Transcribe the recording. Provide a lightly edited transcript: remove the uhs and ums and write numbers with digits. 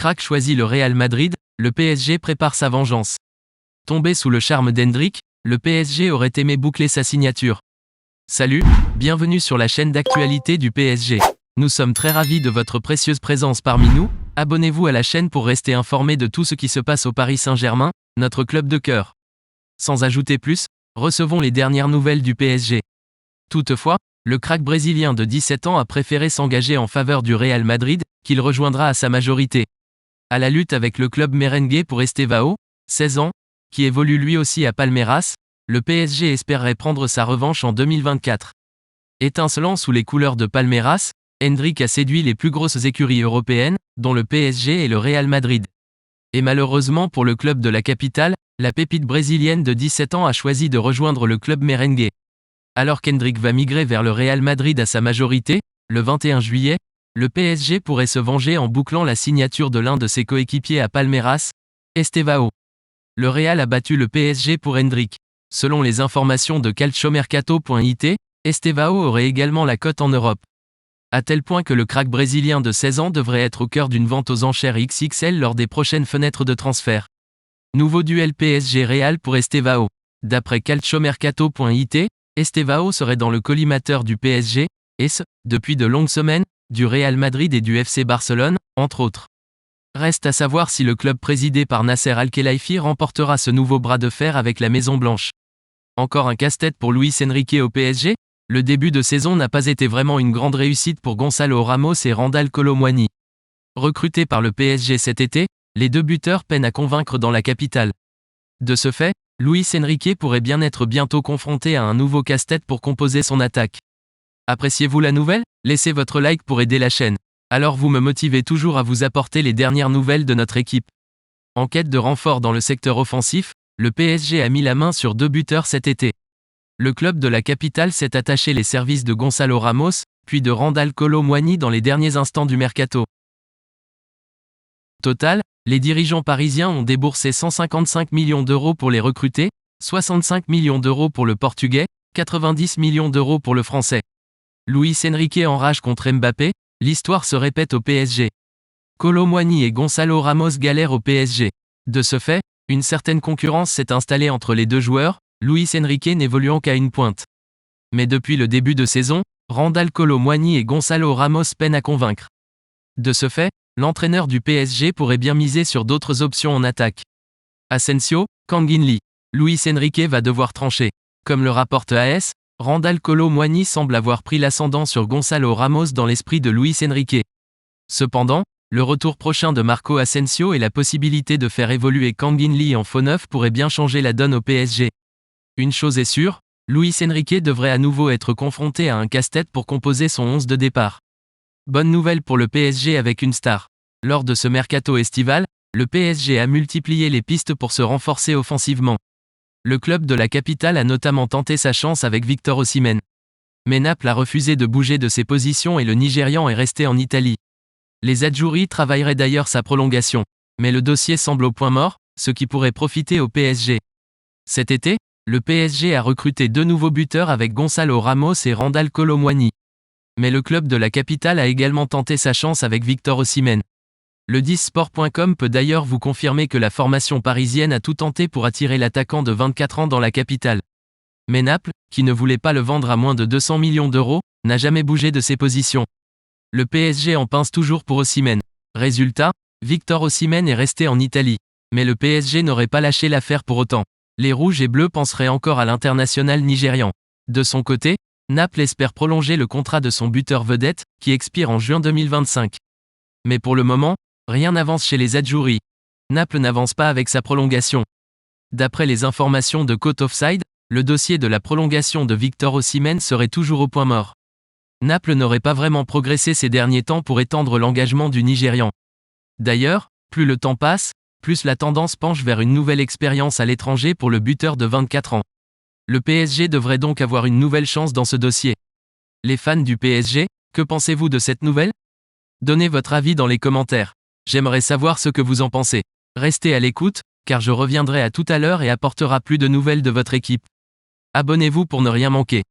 Crack choisit le Real Madrid, le PSG prépare sa vengeance. Tombé sous le charme d'Hendrick, le PSG aurait aimé boucler sa signature. Salut, bienvenue sur la chaîne d'actualité du PSG. Nous sommes très ravis de votre précieuse présence parmi nous. Abonnez-vous à la chaîne pour rester informé de tout ce qui se passe au Paris Saint-Germain, notre club de cœur. Sans ajouter plus, recevons les dernières nouvelles du PSG. Toutefois, le crack brésilien de 17 ans a préféré s'engager en faveur du Real Madrid, qu'il rejoindra à sa majorité. À la lutte avec le club merengue pour Estevao, 16 ans, qui évolue lui aussi à Palmeiras, le PSG espérerait prendre sa revanche en 2024. Étincelant sous les couleurs de Palmeiras, Hendrick a séduit les plus grosses écuries européennes, dont le PSG et le Real Madrid. Et malheureusement pour le club de la capitale, la pépite brésilienne de 17 ans a choisi de rejoindre le club merengue. Alors qu'Hendrick va migrer vers le Real Madrid à sa majorité, le 21 juillet, le PSG pourrait se venger en bouclant la signature de l'un de ses coéquipiers à Palmeiras, Estevao. Le Real a battu le PSG pour Hendrick. Selon les informations de calciomercato.it, Estevao aurait également la cote en Europe. À tel point que le crack brésilien de 16 ans devrait être au cœur d'une vente aux enchères XXL lors des prochaines fenêtres de transfert. Nouveau duel PSG-Real pour Estevao. D'après calciomercato.it, Estevao serait dans le collimateur du PSG, et ce, depuis de longues semaines, du Real Madrid et du FC Barcelone, entre autres. Reste à savoir si le club présidé par Nasser Al-Khelaifi remportera ce nouveau bras de fer avec la Maison Blanche. Encore un casse-tête pour Luis Enrique au PSG? Le début de saison n'a pas été vraiment une grande réussite pour Gonçalo Ramos et Randal Kolo Muani. Recrutés par le PSG cet été, les deux buteurs peinent à convaincre dans la capitale. De ce fait, Luis Enrique pourrait bien être bientôt confronté à un nouveau casse-tête pour composer son attaque. Appréciez-vous la nouvelle? Laissez votre like pour aider la chaîne. Alors vous me motivez toujours à vous apporter les dernières nouvelles de notre équipe. En quête de renfort dans le secteur offensif, le PSG a mis la main sur deux buteurs cet été. Le club de la capitale s'est attaché les services de Gonçalo Ramos, puis de Randal Kolo Muani dans les derniers instants du mercato. Total, les dirigeants parisiens ont déboursé 155 millions d'euros pour les recruter, 65 millions d'euros pour le portugais, 90 millions d'euros pour le français. Luis Enrique enrage contre Mbappé, l'histoire se répète au PSG. Kolo Muani et Gonçalo Ramos galèrent au PSG. De ce fait, une certaine concurrence s'est installée entre les deux joueurs, Luis Enrique n'évoluant qu'à une pointe. Mais depuis le début de saison, Randal Kolo Muani et Gonçalo Ramos peinent à convaincre. De ce fait, l'entraîneur du PSG pourrait bien miser sur d'autres options en attaque. Asensio, Kang-in Lee. Luis Enrique va devoir trancher. Comme le rapporte AS, Randal Kolo Muani semble avoir pris l'ascendant sur Gonçalo Ramos dans l'esprit de Luis Enrique. Cependant, le retour prochain de Marco Asensio et la possibilité de faire évoluer Kang-in Lee en faux neuf pourrait bien changer la donne au PSG. Une chose est sûre, Luis Enrique devrait à nouveau être confronté à un casse-tête pour composer son 11 de départ. Bonne nouvelle pour le PSG avec une star. Lors de ce mercato estival, le PSG a multiplié les pistes pour se renforcer offensivement. Le club de la capitale a notamment tenté sa chance avec Victor Osimhen. Mais Naples a refusé de bouger de ses positions et le Nigérian est resté en Italie. Les Adjouri travailleraient d'ailleurs sa prolongation. Mais le dossier semble au point mort, ce qui pourrait profiter au PSG. Cet été, le PSG a recruté deux nouveaux buteurs avec Gonçalo Ramos et Randal Kolo Muani. Mais le club de la capitale a également tenté sa chance avec Victor Osimhen. Le 10sport.com peut d'ailleurs vous confirmer que la formation parisienne a tout tenté pour attirer l'attaquant de 24 ans dans la capitale. Mais Naples, qui ne voulait pas le vendre à moins de 200 millions d'euros, n'a jamais bougé de ses positions. Le PSG en pince toujours pour Osimhen. Résultat, Victor Osimhen est resté en Italie. Mais le PSG n'aurait pas lâché l'affaire pour autant. Les rouges et bleus penseraient encore à l'international nigérian. De son côté, Naples espère prolonger le contrat de son buteur vedette, qui expire en juin 2025. Mais pour le moment, rien n'avance chez les Adjouri. Naples n'avance pas avec sa prolongation. D'après les informations de Côte Offside, le dossier de la prolongation de Victor Osimhen serait toujours au point mort. Naples n'aurait pas vraiment progressé ces derniers temps pour étendre l'engagement du Nigérian. D'ailleurs, plus le temps passe, plus la tendance penche vers une nouvelle expérience à l'étranger pour le buteur de 24 ans. Le PSG devrait donc avoir une nouvelle chance dans ce dossier. Les fans du PSG, que pensez-vous de cette nouvelle? Donnez votre avis dans les commentaires. J'aimerais savoir ce que vous en pensez. Restez à l'écoute, car je reviendrai à tout à l'heure et apportera plus de nouvelles de votre équipe. Abonnez-vous pour ne rien manquer.